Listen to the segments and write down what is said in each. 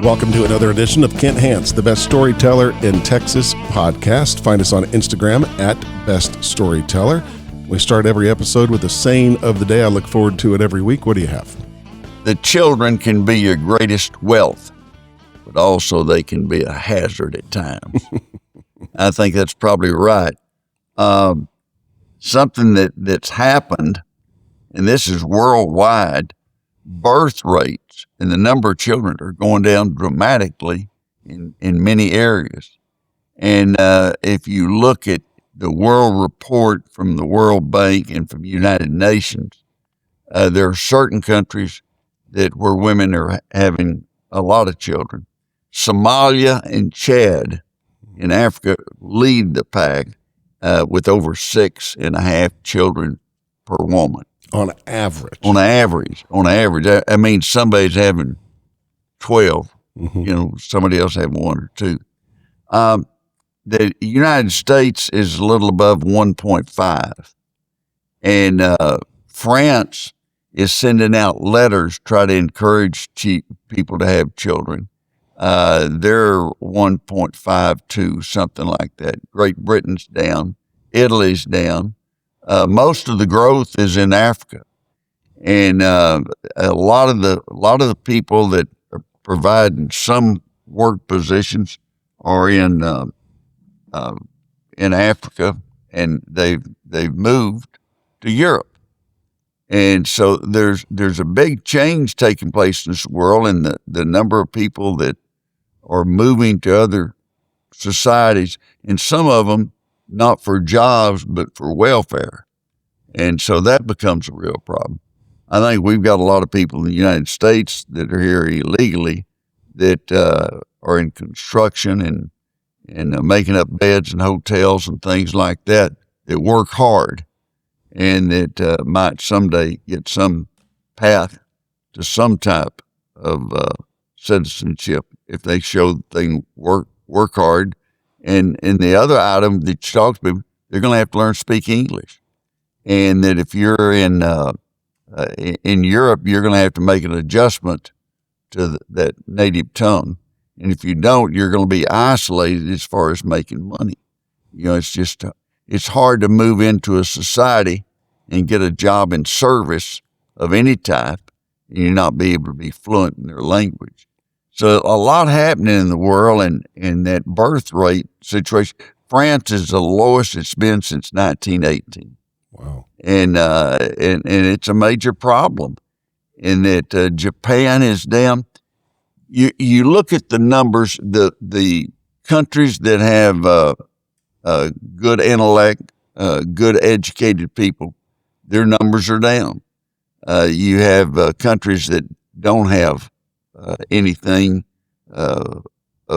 Welcome to another edition of Kent Hance, the best storyteller in Texas podcast. Find us on Instagram at Best Storyteller. We start every episode with a saying of the day. I look forward to it every week. What do you have? The children can be your greatest wealth, but also they can be a hazard at times. I think that's probably right. Something that's happened, and this is worldwide, birth rates and the number of children are going down dramatically in many areas. And if you look at the world report from the World Bank and from the United Nations, there are certain countries where women are having a lot of children. Somalia and Chad in Africa lead the pack with over 6.5 children per woman. On average. On average. I mean, somebody's having 12. Mm-hmm. Somebody else having 1 or 2. The United States is a little above 1.5. And France is sending out letters try to encourage people to have children. They're 1.52, something like that. Great Britain's down. Italy's down. Most of the growth is in Africa, and a lot of the people that are providing some work positions are in Africa, and they've moved to Europe, and so there's a big change taking place in this world, and the number of people that are moving to other societies, and some of them not for jobs, but for welfare. And so that becomes a real problem. I think we've got a lot of people in the United States that are here illegally that are in construction and making up beds in hotels and things like that work hard and that might someday get some path to some type of citizenship if they show that they work hard. And the other item that you talk to people, they're going to have to learn to speak English. And that if you're in Europe, you're going to have to make an adjustment to that native tongue. And if you don't, you're going to be isolated as far as making money. It's hard to move into a society and get a job in service of any type and you not be able to be fluent in their language. So a lot happening in the world, and that birth rate situation. France is the lowest it's been since 1918. Wow. And it's a major problem in that Japan is down. You look at the numbers, the countries that have good intellect, good educated people, their numbers are down. You have countries that don't have anything of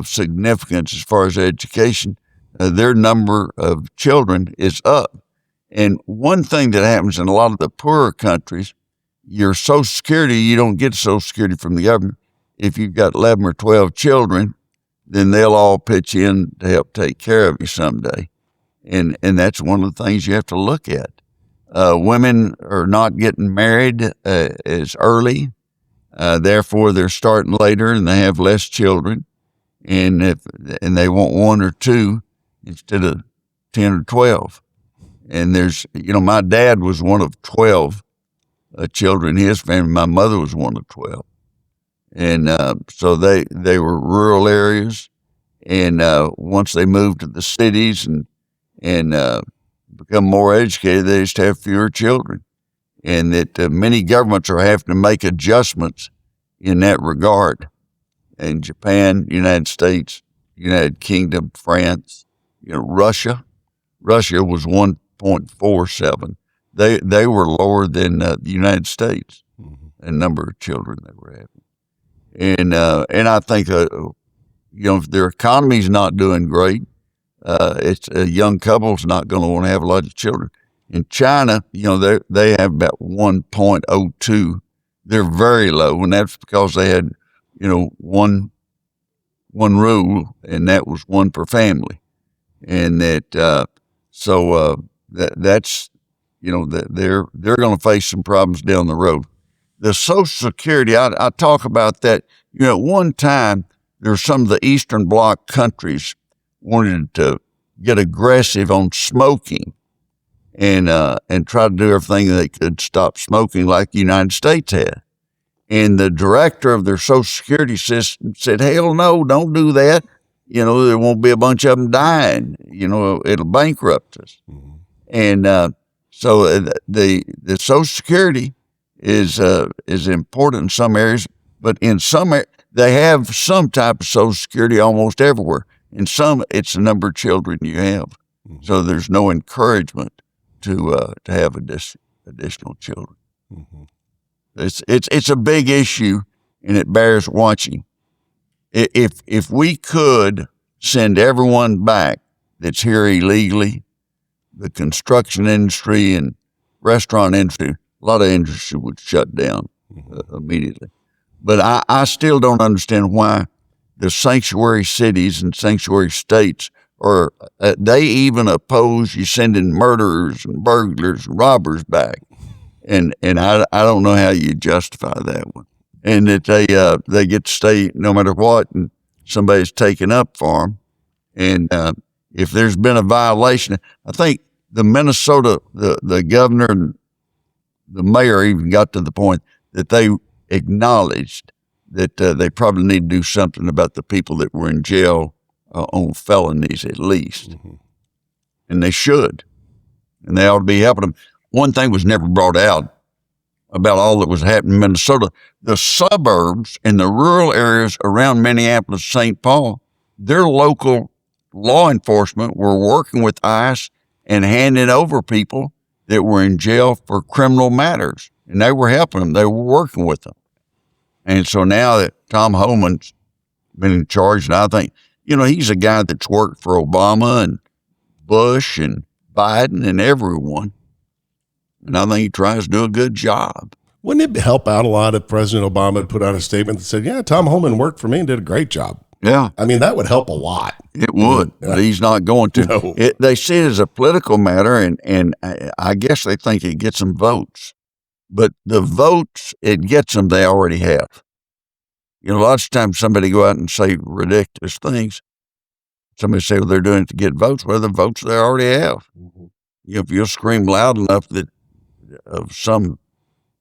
significance as far as education, their number of children is up. And one thing that happens in a lot of the poorer countries, your Social Security, you don't get Social Security from the government. If you've got 11 or 12 children, then they'll all pitch in to help take care of you someday. And that's one of the things you have to look at. Women are not getting married as early. Therefore, they're starting later and they have less children, and they want 1 or 2 instead of 10 or 12. And my dad was one of 12 children in his family. My mother was one of 12, and so they were rural areas. And once they moved to the cities and become more educated, they just have fewer children. And that many governments are having to make adjustments in that regard. In Japan, United States, United Kingdom, France, Russia was 1.47. They were lower than the United States, a number of children they were having. And I think if their economy's not doing great, it's a young couple's not going to want to have a lot of children. In China, they have about 1.02. They're very low, and that's because they had, one rule, and that was 1 per family, and that's they're going to face some problems down the road. the Social Security, I talk about that. At one time, there's some of the Eastern Bloc countries wanted to get aggressive on smoking and try to do everything they could stop smoking like the United States had. And the director of their Social Security system said, hell no, don't do that. There won't be a bunch of them dying. It'll bankrupt us. Mm-hmm. And so the Social Security is important in some areas, but in some they have some type of Social Security almost everywhere. In some, it's the number of children you have. Mm-hmm. So there's no encouragement to have additional children. Mm-hmm. It's a big issue, and it bears watching. If we could send everyone back that's here illegally, the construction industry and restaurant industry, a lot of industry would shut down immediately. But I still don't understand why the sanctuary cities and sanctuary states are, they even oppose you sending murderers and burglars and robbers back. And I don't know how you justify that one. And that they get to stay no matter what, and somebody's taken up for them. And if there's been a violation, I think the Minnesota, the governor and the mayor even got to the point that they acknowledged that they probably need to do something about the people that were in jail on felonies at least. Mm-hmm. And they should. And they ought to be helping them. One thing was never brought out about all that was happening in Minnesota. The suburbs and the rural areas around Minneapolis, St. Paul, their local law enforcement were working with ICE and handing over people that were in jail for criminal matters. And they were helping them. They were working with them. And so now that Tom Homan's been in charge, and I think, he's a guy that's worked for Obama and Bush and Biden and everyone. And I think he tries to do a good job. Wouldn't it help out a lot if President Obama had put out a statement that said, yeah, Tom Homan worked for me and did a great job? Yeah. I mean, that would help a lot. It would, but he's not going to. No. They see it as a political matter, and I guess they think it gets them votes. But the votes it gets them, they already have. Lots of times somebody go out and say ridiculous things. Somebody say, well, they're doing it to get votes. Well, the votes they already have. Mm-hmm. If you'll scream loud enough that of some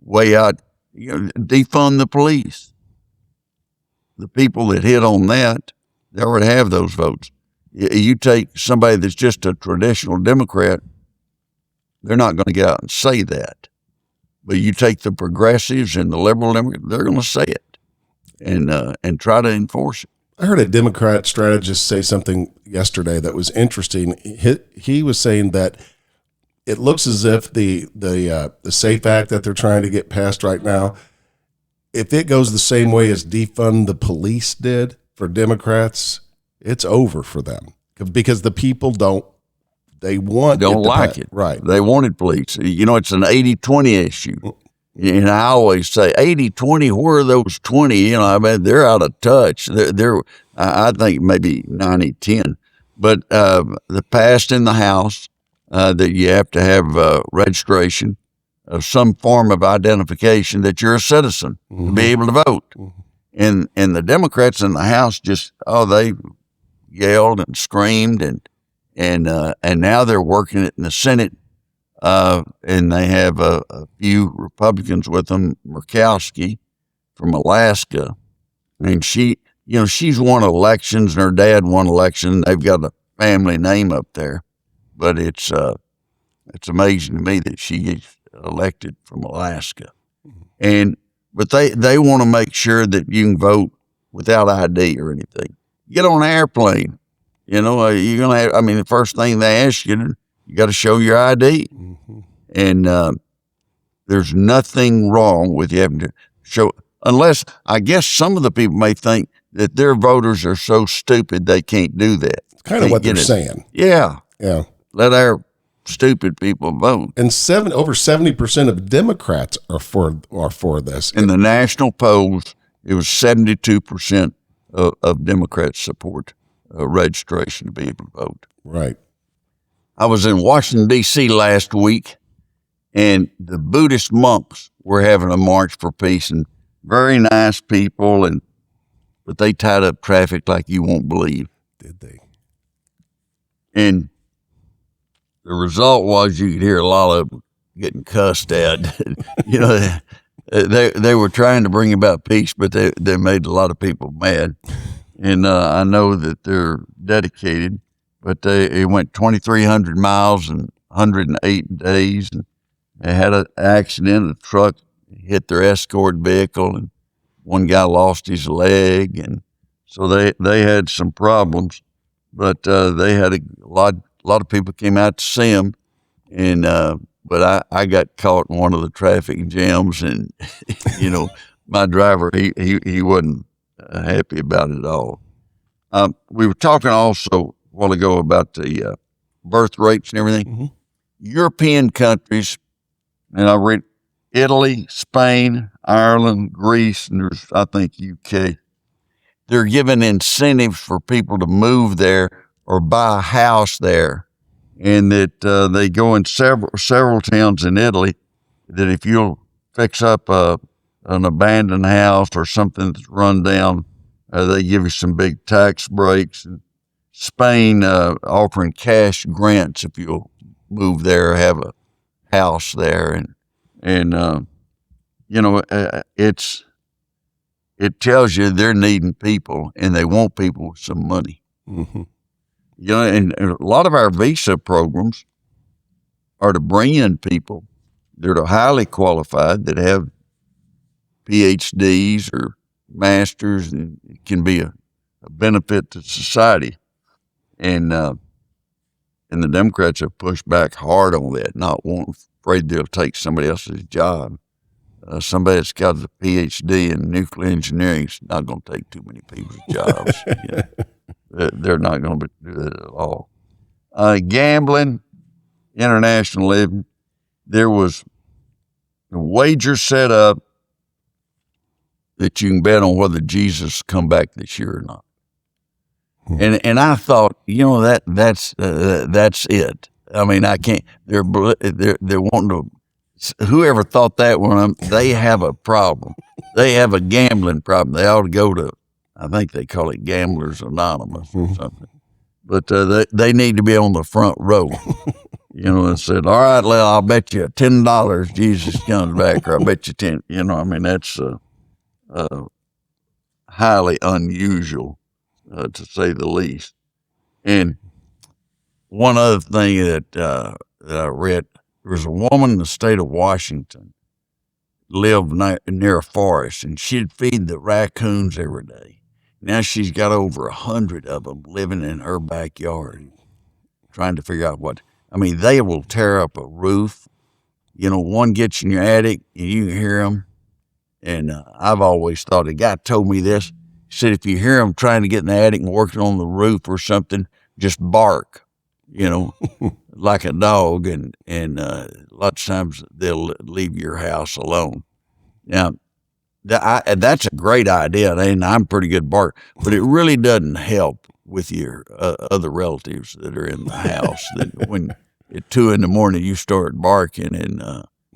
way out, defund the police. The people that hit on that, they already have those votes. You take somebody that's just a traditional Democrat, they're not going to get out and say that. But you take the progressives and the liberal Democrats, they're going to say it and try to enforce it. I heard a Democrat strategist say something yesterday that was interesting. He was saying that it looks as if the SAFE Act that they're trying to get passed right now, if it goes the same way as defund the police did for Democrats, it's over for them because the people don't like it. Right. They wanted police. It's an 80-20 issue. And I always say 80-20, where are those 20? I mean, they're out of touch. They're I think maybe 90-10. But the passed in the House that you have to have registration of some form of identification that you're a citizen to be able to vote. Mm-hmm. And the Democrats in the House they yelled and screamed and now they're working it in the Senate. And they have a few Republicans with them, Murkowski from Alaska. And she's won elections and her dad won election. They've got a family name up there, but it's amazing to me that she gets elected from Alaska. But they want to make sure that you can vote without ID or anything. Get on an airplane, you're going to have, the first thing they ask you got to show your ID. Mm-hmm. And there's nothing wrong with you having to show, unless I guess some of the people may think that their voters are so stupid they can't do that. It's kind of what they're saying. Yeah. Yeah. Let our stupid people vote. And over 70% of Democrats are for this. In the national polls, it was 72% of Democrats support registration to be able to vote. Right. I was in Washington, D.C. last week, and the Buddhist monks we're having a march for peace, and very nice people, but they tied up traffic like you won't believe. Did they? And the result was you could hear a lot of them getting cussed at. You know, they were trying to bring about peace, but they made a lot of people mad. And I know that they're dedicated, but it went 2,300 miles in 108 days. And they had an accident. A truck hit their escort vehicle, and one guy lost his leg. And so they had some problems, but they had a lot of people came out to see them. And but I got caught in one of the traffic jams, and you know, my driver he wasn't happy about it all. We were talking also a while ago about the birth rates and everything. Mm-hmm. European countries, and I read Italy, Spain, Ireland, Greece, and there's, I think, UK. They're giving incentives for people to move there or buy a house there, and that they go in several towns in Italy that if you'll fix up an abandoned house or something that's run down, they give you some big tax breaks. And Spain offering cash grants if you'll move there or have a house there, and you know, it tells you they're needing people and they want people with some money. Mm-hmm. You know, and a lot of our visa programs are to bring in people that are highly qualified, that have PhDs or masters, and it can be a benefit to society. And the Democrats have pushed back hard on that, not afraid they'll take somebody else's job. Somebody that's got a PhD in nuclear engineering is not going to take too many people's jobs. You know? They're not going to do that at all. Gambling, international living, there was a wager set up that you can bet on whether Jesus come back this year or not. And I thought, you know, that's it. I mean, I can't. They're wanting to. Whoever thought that one, they have a problem. They have a gambling problem. They ought to go to, I think they call it Gamblers Anonymous or something. But they need to be on the front row. You know, and said, all right, well, I'll bet you $10 Jesus comes back, or I'll bet you 10. You know, I mean, that's highly unusual, to say the least. And one other thing that I read, there was a woman in the state of Washington lived near a forest, and she'd feed the raccoons every day. Now she's got over 100 of them living in her backyard, trying to figure out what. I mean, they will tear up a roof. You know, one gets in your attic, and you can hear them. And I've always thought, a guy told me this. He said, if you hear them trying to get in the attic and working on the roof or something, just bark, you know, like a dog. And a lot of times they'll leave your house alone. Now, that's a great idea, and I'm pretty good bark, but it really doesn't help with your other relatives that are in the house. That when at 2 a.m. you start barking and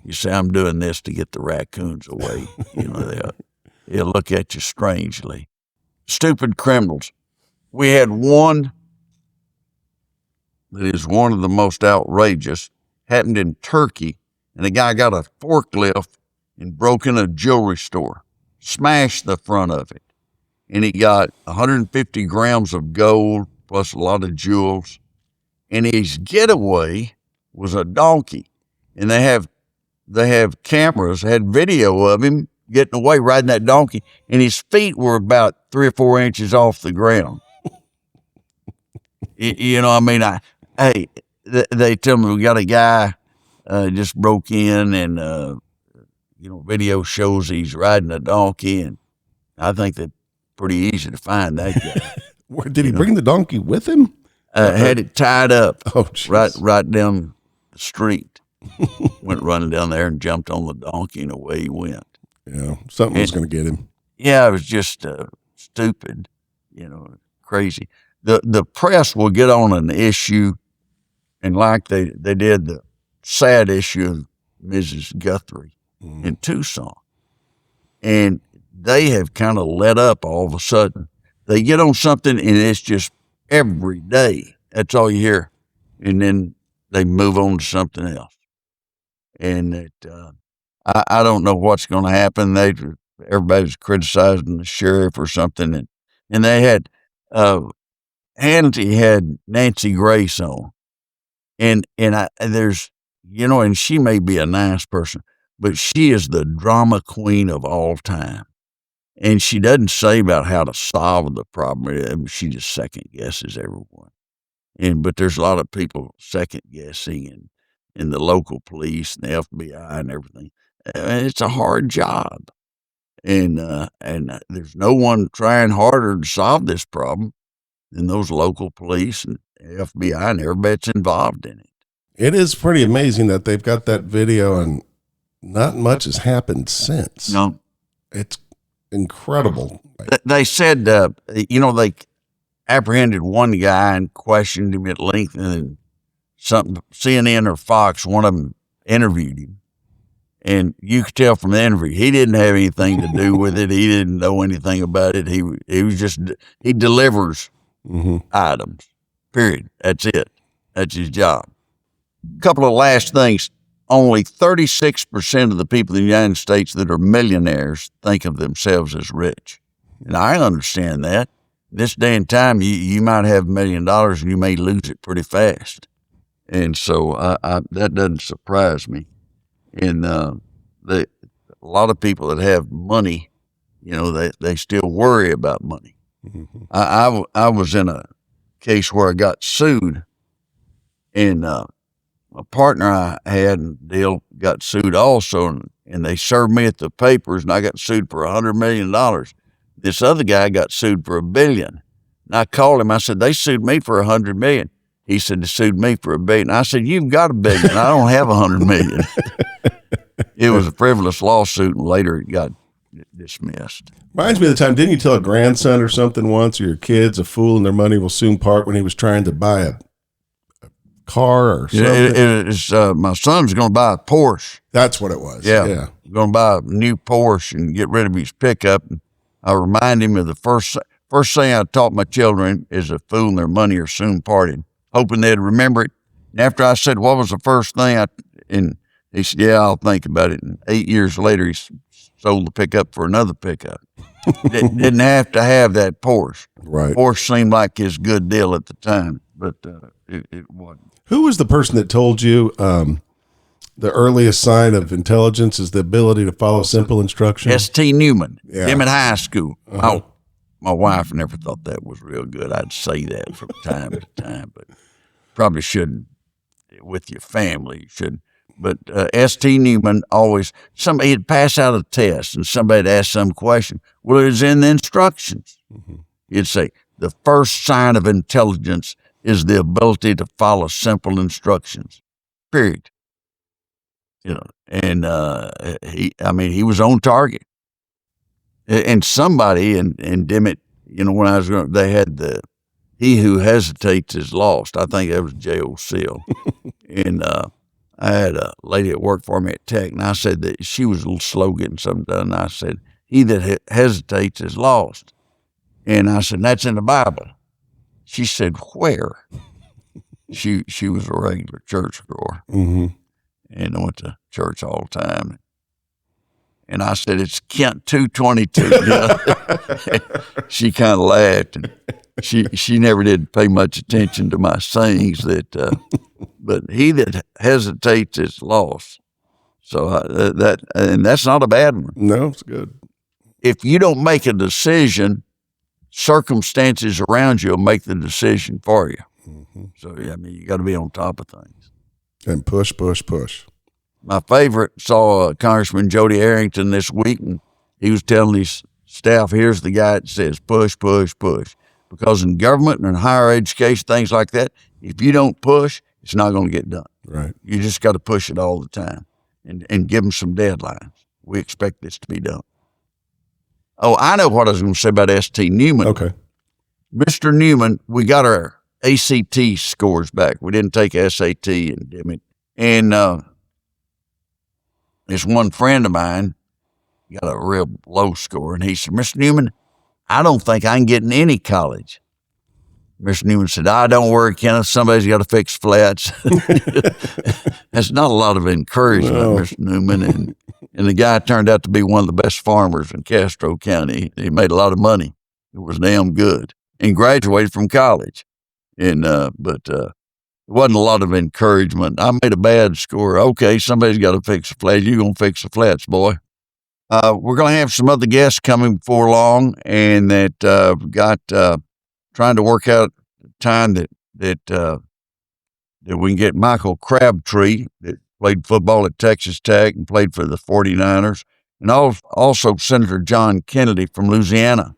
you say, I'm doing this to get the raccoons away. You know, they'll look at you strangely. Stupid criminals. We had one that is one of the most outrageous, happened in Turkey, and the guy got a forklift and broke in a jewelry store, smashed the front of it, and he got 150 grams of gold plus a lot of jewels, and his getaway was a donkey, and they have cameras, had video of him getting away riding that donkey, and his feet were about 3 or 4 inches off the ground. You know, I mean, they tell me we got a guy just broke in, and you know, video shows he's riding a donkey, and I think they're pretty easy to find that guy. Where did he bring the donkey with him? Had it tied up. Oh, geez. right down the street. Went running down there and jumped on the donkey, and away he went. Yeah, something was going to get him. Yeah, it was just stupid, you know, crazy. The press will get on an issue, and like they did the sad issue of Mrs. Guthrie, in Tucson. And they have kind of let up all of a sudden. They get on something and it's just every day. That's all you hear. And then they move on to something else. And I don't know what's going to happen. Everybody's criticizing the sheriff or something. And they had, Hannity had Nancy Grace on. And there's, and she may be a nice person, but she is the drama queen of all time. And she doesn't say about how to solve the problem. She just second guesses everyone. But there's a lot of people second guessing in the local police and the FBI and everything. And it's a hard job. And there's no one trying harder to solve this problem than those local police and FBI and everybody that's involved in it. It is pretty amazing that they've got that video and not much has happened since. No. It's incredible. They said, they apprehended one guy and questioned him at length, and then CNN or Fox, one of them interviewed him. And you could tell from the interview, he didn't have anything to do with it. He didn't know anything about it. He was just, he delivers items, period. That's it. That's his job. A couple of last things. Only 36% of the people in the United States that are millionaires think of themselves as rich. And I understand that. This day and time, you might have $1 million and you may lose it pretty fast. And so that doesn't surprise me. And a lot of people that have money, they still worry about money. Mm-hmm. I was in a case where I got sued, and a partner I had in the deal got sued also, and they served me at the papers, and I got sued for $100 million. This other guy got sued for $1 billion. And I called him. I said, they sued me for $100 million. He said, they sued me for $1 billion. I said, you've got $1 billion. I don't have $100 million. It was a frivolous lawsuit, and later it got dismissed. Reminds me of the time, didn't you tell a grandson or something once, or your kid's a fool and their money will soon part, when he was trying to buy a car or something? My son's going to buy a Porsche. That's what it was. Yeah. Going to buy a new Porsche and get rid of his pickup. And I remind him of the first thing I taught my children is a fool and their money are soon parted, hoping they'd remember it. And after I said, what was the first thing and he said, yeah, I'll think about it. And 8 years later, he sold the pickup for another pickup. Didn't have to have that Porsche. Right. Porsche seemed like his good deal at the time, but it wasn't. Who was the person that told you the earliest sign of intelligence is the ability to follow simple instructions? S.T. Newman, Yeah. him at high school. Uh-huh. My wife never thought that was real good. I'd say that from time to time, but probably shouldn't with your family. You shouldn't. But S.T. Newman always, he'd pass out a test and somebody'd ask some question. Well, it was in the instructions. Mm-hmm. He'd say, the first sign of intelligence is the ability to follow simple instructions, period. And he was on target. And somebody in Dimmitt, when I was growing, they had he who hesitates is lost. I think that was J.O. Seal. And I had a lady that worked for me at Tech, and I said that she was a little slow getting something done. And I said, he that hesitates is lost. And I said, that's in the Bible. She said, where? She was a regular church goer. Mm-hmm. And I went to church all the time. And I said, it's Kent 2:22. She kind of laughed. And she never did pay much attention to my sayings but he that hesitates is lost. So and that's not a bad one. No, it's good. If you don't make a decision, circumstances around you will make the decision for you. Mm-hmm. So, you got to be on top of things. And push. My favorite saw Congressman Jody Arrington this week, and he was telling his staff, here's the guy that says push. Because in government and in higher education, things like that, if you don't push, it's not going to get done. Right. You just got to push it all the time and give them some deadlines. We expect this to be done. Oh, I know what I was going to say about S.T. Newman. Okay. Mr. Newman, we got our ACT scores back. We didn't take SAT and Dimmitt. And this one friend of mine got a real low score, and he said, Mr. Newman, I don't think I can get in any college. Mr. Newman said, don't worry, Kenneth, somebody's got to fix flats. That's not a lot of encouragement, No. Mr. Newman. And the guy turned out to be one of the best farmers in Castro County. He made a lot of money. It was damn good. And graduated from college. But it wasn't a lot of encouragement. I made a bad score. Okay, somebody's got to fix the flats. You're going to fix the flats, boy. We're going to have some other guests coming before long, and that trying to work out the time that we can get Michael Crabtree, that played football at Texas Tech and played for the 49ers, and also Senator John Kennedy from Louisiana.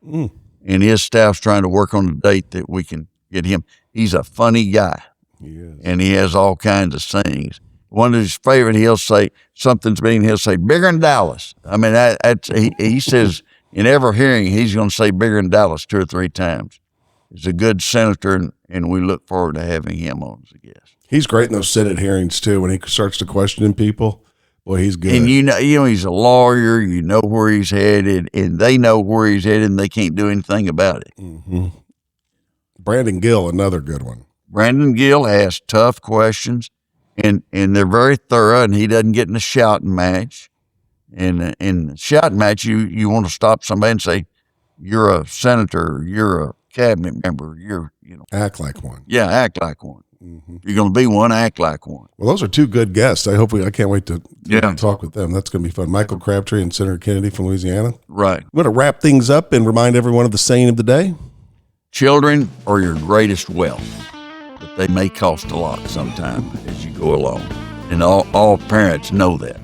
And his staff's trying to work on a date that we can get him. He's a funny guy, and he has all kinds of sayings. One of his favorite, he'll say, he'll say, bigger than Dallas. I mean, he says in every hearing, he's going to say bigger than Dallas 2 or 3 times. He's a good senator, and we look forward to having him on as a guest. He's great in those Senate hearings, too, when he starts to question people. Boy, he's good. And you know, he's a lawyer, you know where he's headed, and they know where he's headed, and they can't do anything about it. Mm-hmm. Brandon Gill, another good one. Brandon Gill asks tough questions, and they're very thorough, and he doesn't get in a shouting match. And in a shouting match, you want to stop somebody and say, you're a senator, you're a cabinet member, act like one. Yeah, act like one. Mm-hmm. You're going to be one, act like one. Well, those are 2 good guests. I can't wait to talk with them. That's going to be fun. Michael Crabtree and Senator Kennedy from Louisiana. Right. I'm going to wrap things up and remind everyone of the saying of the day. Children are your greatest wealth, but they may cost a lot sometime as you go along. And all parents know that.